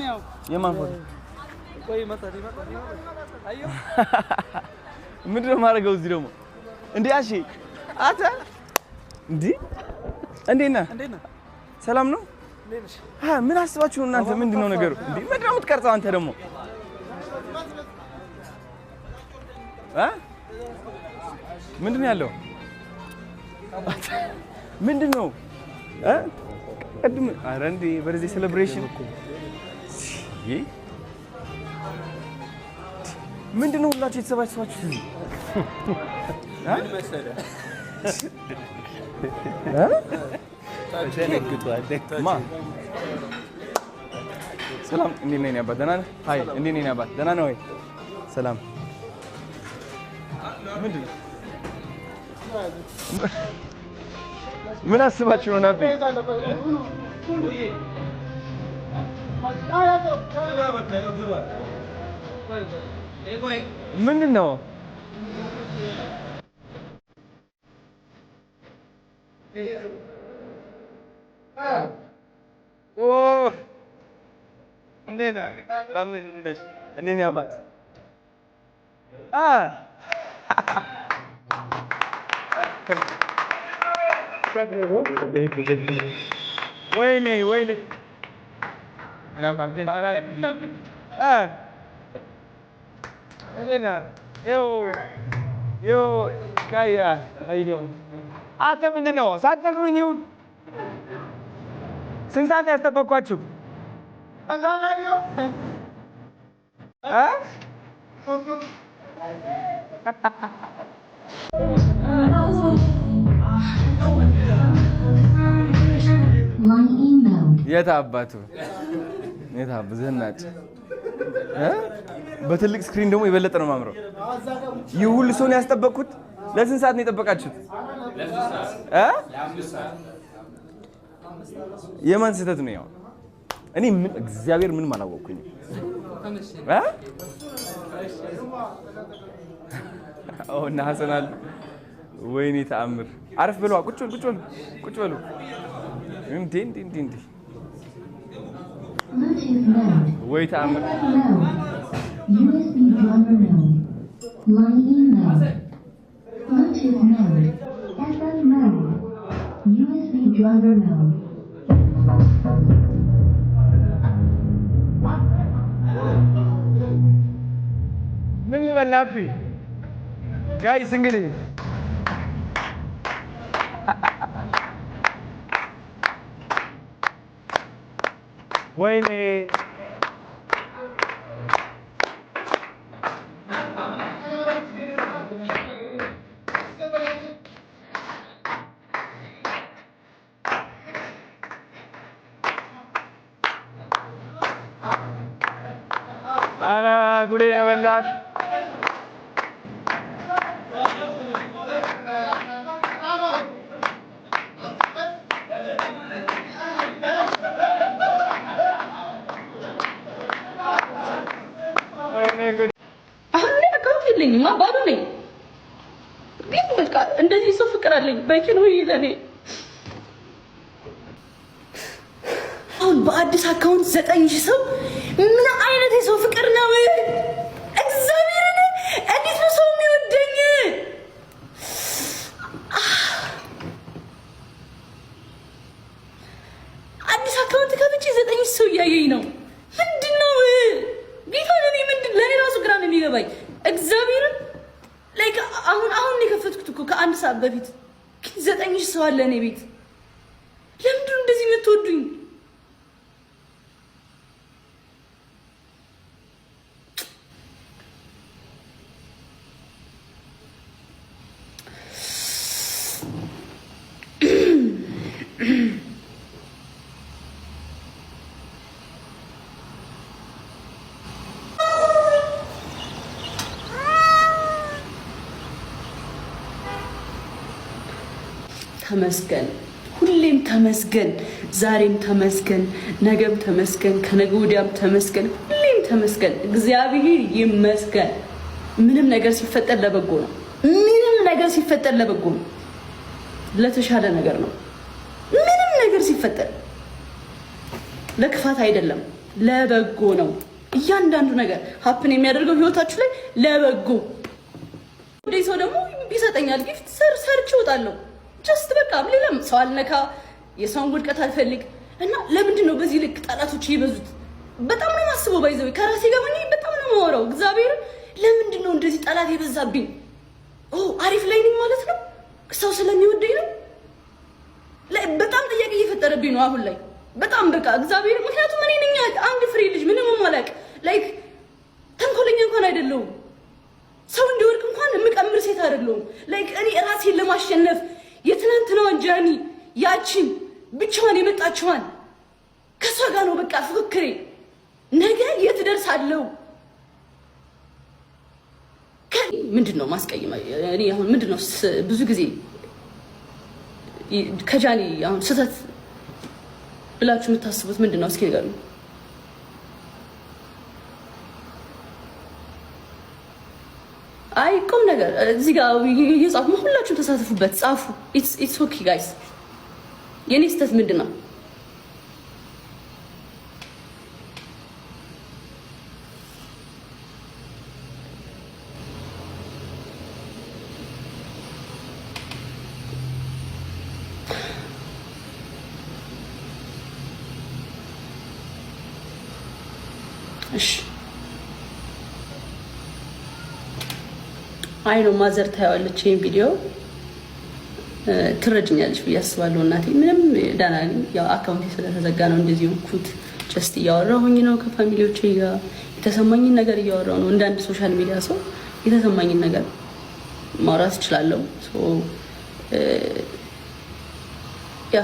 ነው ያው የማን ፎቶ ቆይ መጣ አዩ ምንድነው ማረጋው እዚህ ደግሞ እንዴ አሺ አታ እንዴ እንዴት ነህ ሰላም ነው ምን አስባችሁ ነው እናንተ ምንድነው ነገሩ እንዴ ምንድነው የምትቀርጸው አንተ ደግሞ ምንድነው ያለው ምንድነው ቀድም ኧረ እንዴ በዚህ ሴሌብሬሽን ምንድነው ሁላችሁ የተሰባሰባችሁት እዚህ ምን መሰለህ ሰላም እንዴት ነህ አባት ደህና ነህ ሃይ እንዴት ነህ አባት ደህና ነህ ወይ ሰላም ምንድነው ምን አስባችሁ ነው ናቢ ምንድነው ኦ እንዴት ነህ አባት ወይኔ yo kaya ayun ate ምንድን ነው ሳትነግሩኝ ይሁን ስንት ሰዓት ያስጠበቅኳችሁ የት አባቱ ዝናጭ በትልቅ ስክሪን ደግሞ የበለጠ ነው ማምረው ይህ ሁሉ ሰው ነው ያስጠበቅኩት ለስንት ሰዓት ነው የጠበቃችሁት የማን ስህተት ነው ያው እኔ ምን እግዚአብሔር ምንም አላወቅኩኝ እና ሐሰናል ወይኔ ተአምር አረፍ ብለው ቁጭ በሉ እንዴ ወይ ተአምር USB drummer mode line mode Bluetooth mode FM mode USB drummer mode ምን ይበላፊ ጋይስ እንግዲህ ወይኔ ጉዴ ያበላት ባዶ ነኝ ግን በቃ እንደዚህ ሰው ፍቅር አለኝ በቂ ነው ይለኔ አሁን በአዲስ አካውንት 9000 ሰው ምን አይነት የሰው ፍቅር ነው እግዚአብሔርን እንዴት ነው ሰው የሚወደኝ አዲስ አካውንት ከፍቼ 9000 ሰው እያየኝ ነው ምንድነው ጌታ ለኔ ራሱ ግራ ነው የሚገባኝ እግዚአብሔርን ላይክ አሁን የከፈትኩት እኮ ከአንድ ሰዓት በፊት 9000 ሰው አለ እኔ ቤት ለምንድን ነው እንደዚህ የምትወዱኝ ተመስገን ሁሌም ተመስገን ዛሬም ተመስገን ነገም ተመስገን ከነገ ወዲያም ተመስገን ሁሌም ተመስገን እግዚአብሔር ይመስገን ምንም ነገር ሲፈጠር ለበጎ ነው ምንም ነገር ሲፈጠር ለበጎ ነው ለተሻለ ነገር ነው ምንም ነገር ሲፈጠር ለክፋት አይደለም ለበጎ ነው። እያንዳንዱ ነገር ሀፕን የሚያደርገው ህይወታችሁ ላይ ለበጎ። ወደ ሰው ደግሞ ቢሰጠኛል ጊፍት ሰርች እወጣለሁ። ጀስት በቃ ሌላም ሰው አልነካ፣ የሰውን ውድቀት አልፈልግ እና ለምንድን ነው በዚህ ልክ ጠላቶች ይበዙት? በጣም ነው ማስበው። ባይዘው ከራሴ ጋር ሆኜ በጣም ነው የማወራው። እግዚአብሔር ለምንድን ነው እንደዚህ ጠላት የበዛብኝ? አሪፍ ላይ ነኝ ማለት ነው? ሰው ስለሚወደኝ ነው? በጣም ጥያቄ እየፈጠረብኝ ነው አሁን ላይ በጣም በቃ እግዚአብሔር። ምክንያቱም እኔ ነኝ አንድ ፍሬ ልጅ ምንም ማላቅ ላይክ ተንኮለኛ እንኳን አይደለሁም። ሰው እንዲወርቅ እንኳን የምቀምር ሴት አይደለሁም። ላይክ እኔ ራሴን ለማሸነፍ የትናንትናዋን ጃኒ ያቺን ብቻዋን የመጣችዋን ከሷ ጋር ነው በቃ ፍክክሬ። ነገ የት ደርሳለሁ? ምንድነው ማስቀየም? እኔ አሁን ምንድነው ብዙ ጊዜ ከጃኒ አሁን ስህተት ብላችሁ የምታስቡት ምንድነው? እስኪ ንገሩኝ። አይ ቁም ነገር እዚህ ጋር እየጻፉ ሁላችሁም ተሳተፉበት፣ ጻፉ። ኢትስ ኦኬ ጋይስ። የኔ ስህተት ምንድነው? እሺ አይ ነው ማዘር ታያለች ይሄን ቪዲዮ ትረጅኛለች ብዬ አስባለሁ። እናቴ ምንም ዳና ነኝ። ያው አካውንቴ ስለተዘጋ ነው እንደዚህ ኩት ጀስት እያወራሁኝ ነው ከፋሚሊዎቼ ጋር የተሰማኝን ነገር እያወራሁ ነው። እንዳንድ ሶሻል ሚዲያ ሰው የተሰማኝን ነገር ማውራት እችላለሁ። ያ